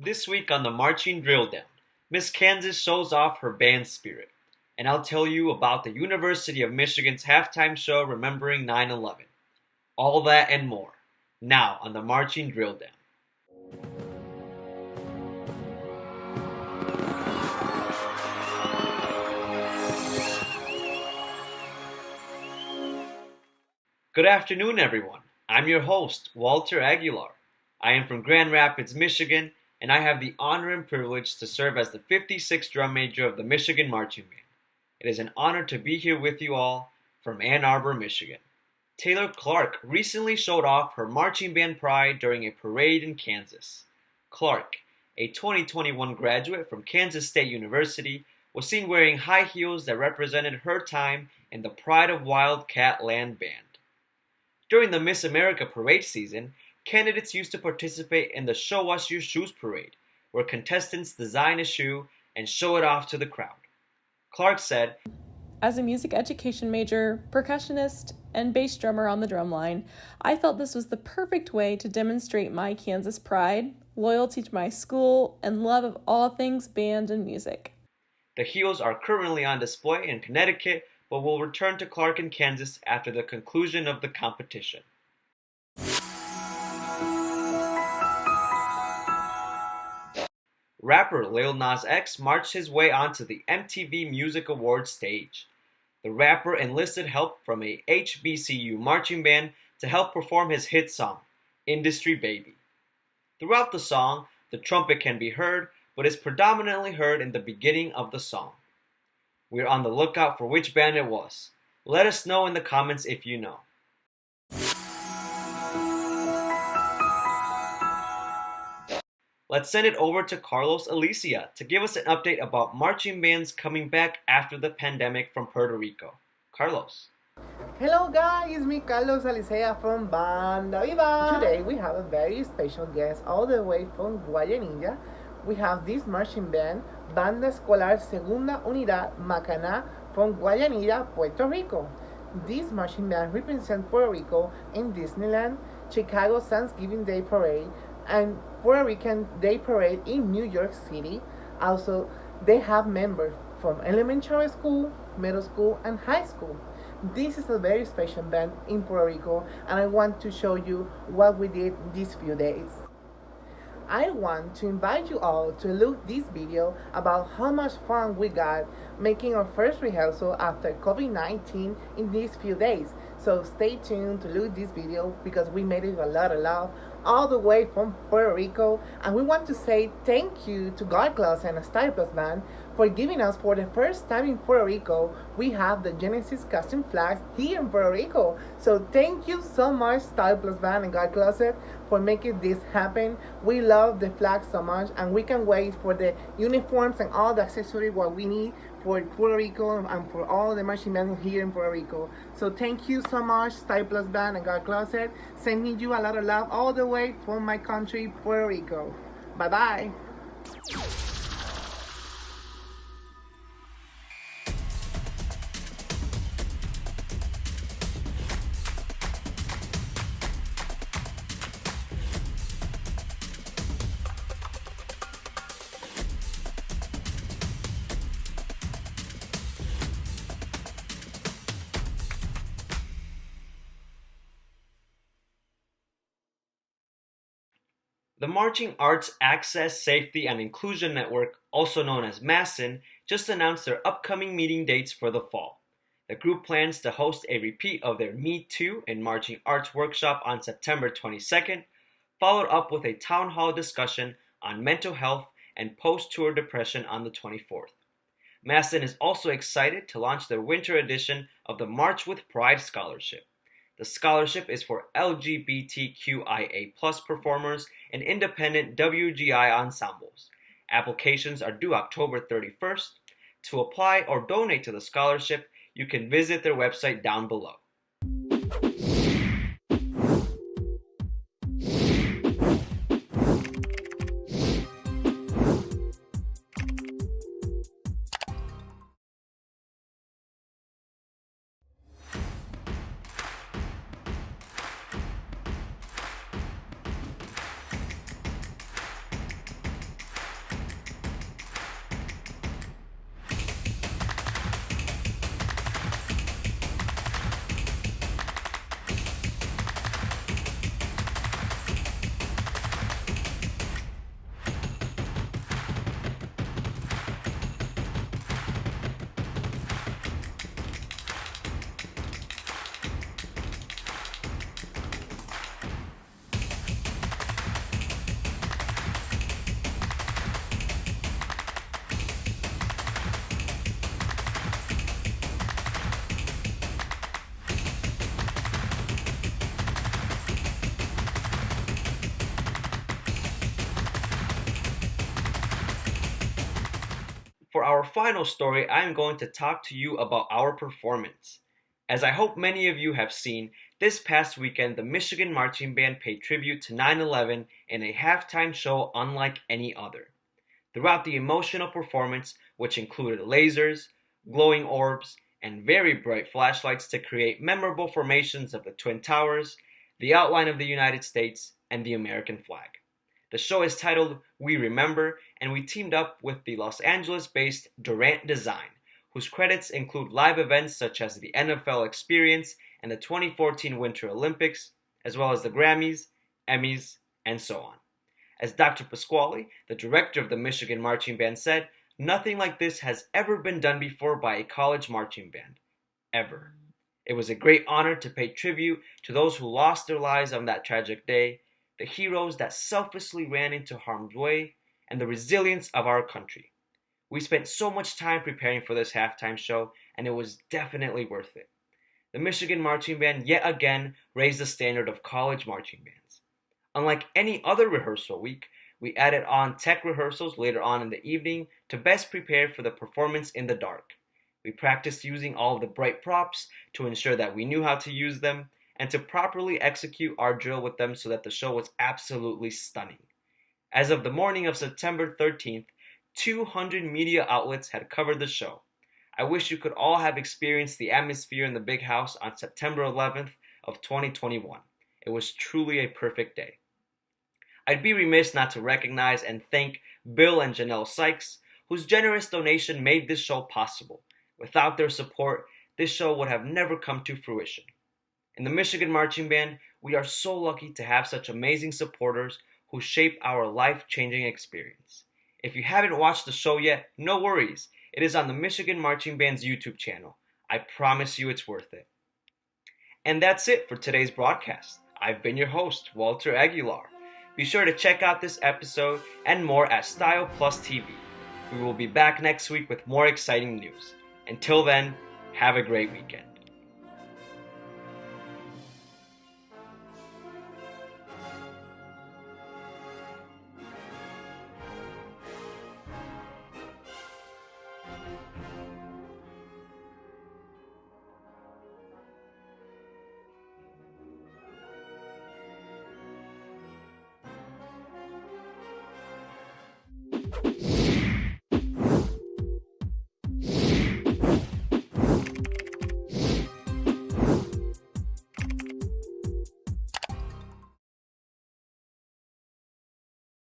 This week on the Marching Drill Down, Miss Kansas shows off her band spirit, and I'll tell you about the University of Michigan's halftime show remembering 9/11. All that and more, now on the Marching Drill Down. Good afternoon, everyone. I'm your host, Walter Aguilar. I am from Grand Rapids, Michigan, and I have the honor and privilege to serve as the 56th drum major of the Michigan Marching Band. It is an honor to be here with you all from Ann Arbor, Michigan. Taylor Clark recently showed off her marching band pride during a parade in Kansas. Clark, a 2021 graduate from Kansas State University, was seen wearing high heels that represented her time in the Pride of Wildcat Land Band. During the Miss America parade season, candidates used to participate in the Show Us Your Shoes parade, where contestants design a shoe and show it off to the crowd. Clark said, "As a music education major, percussionist, and bass drummer on the drumline, I felt this was the perfect way to demonstrate my Kansas pride, loyalty to my school, and love of all things band and music." The heels are currently on display in Connecticut, but will return to Clark in Kansas after the conclusion of the competition. Rapper Lil Nas X marched his way onto the MTV Music Awards stage. The rapper enlisted help from a HBCU marching band to help perform his hit song, Industry Baby. Throughout the song, the trumpet can be heard, but is predominantly heard in the beginning of the song. We're on the lookout for which band it was. Let us know in the comments if you know. Let's send it over to Carlos Alicea to give us an update about marching bands coming back after the pandemic from Puerto Rico. Carlos. Hello guys, it's me Carlos Alicea from Banda Viva! Today we have a very special guest all the way from Guayanilla. We have this marching band, Banda Escolar Segunda Unidad Macaná from Guayanilla, Puerto Rico. This marching band represents Puerto Rico in Disneyland, Chicago Thanksgiving Day Parade, and Puerto Rican Day Parade in New York City. Also, they have members from elementary school, middle school, and high school. This is a very special band in Puerto Rico, and I want to show you what we did these few days. I want to invite you all to look this video about how much fun we got making our first rehearsal after COVID-19 in these few days. So stay tuned to look this video because we made it a lot of love all the way from Puerto Rico, and we want to say thank you to God Class and Style Plus Band for giving us, for the first time in Puerto Rico, we have the Genesis custom flags here in Puerto Rico. So thank you so much, Style Plus Band and God Closet, for making this happen. We love the flag so much, and we can wait for the uniforms and all the accessories what we need for Puerto Rico and for all the marching bands here in Puerto Rico. So thank you so much, Style Plus Band and God Closet, sending you a lot of love all the way from my country, Puerto Rico. Bye bye. The Marching Arts Access, Safety, and Inclusion Network, also known as MASSN, just announced their upcoming meeting dates for the fall. The group plans to host a repeat of their Me Too in Marching Arts workshop on September 22nd, followed up with a town hall discussion on mental health and post-tour depression on the 24th. MASSN is also excited to launch their winter edition of the March with Pride Scholarship. The scholarship is for LGBTQIA+ performers and independent WGI ensembles. Applications are due October 31st. To apply or donate to the scholarship, you can visit their website down below. For our final story, I am going to talk to you about our performance. As I hope many of you have seen, this past weekend the Michigan Marching Band paid tribute to 9/11 in a halftime show unlike any other. Throughout the emotional performance, which included lasers, glowing orbs, and very bright flashlights to create memorable formations of the Twin Towers, the outline of the United States, and the American flag. The show is titled We Remember, and we teamed up with the Los Angeles-based Durant Design, whose credits include live events such as the NFL Experience and the 2014 Winter Olympics, as well as the Grammys, Emmys, and so on. As Dr. Pasquale, the director of the Michigan Marching Band, said, "Nothing like this has ever been done before by a college marching band. Ever. It was a great honor to pay tribute to those who lost their lives on that tragic day, the heroes that selflessly ran into harm's way, and the resilience of our country. We spent so much time preparing for this halftime show, and it was definitely worth it." The Michigan Marching Band yet again raised the standard of college marching bands. Unlike any other rehearsal week, we added on tech rehearsals later on in the evening to best prepare for the performance in the dark. We practiced using all of the bright props to ensure that we knew how to use them and to properly execute our drill with them so that the show was absolutely stunning. As of the morning of September 13th, 200 media outlets had covered the show. I wish you could all have experienced the atmosphere in the big house on September 11th of 2021. It was truly a perfect day. I'd be remiss not to recognize and thank Bill and Janelle Sykes, whose generous donation made this show possible. Without their support, this show would have never come to fruition. In the Michigan Marching Band, we are so lucky to have such amazing supporters who shape our life-changing experience. If you haven't watched the show yet, no worries. It is on the Michigan Marching Band's YouTube channel. I promise you it's worth it. And that's it for today's broadcast. I've been your host, Walter Aguilar. Be sure to check out this episode and more at Style Plus TV. We will be back next week with more exciting news. Until then, have a great weekend.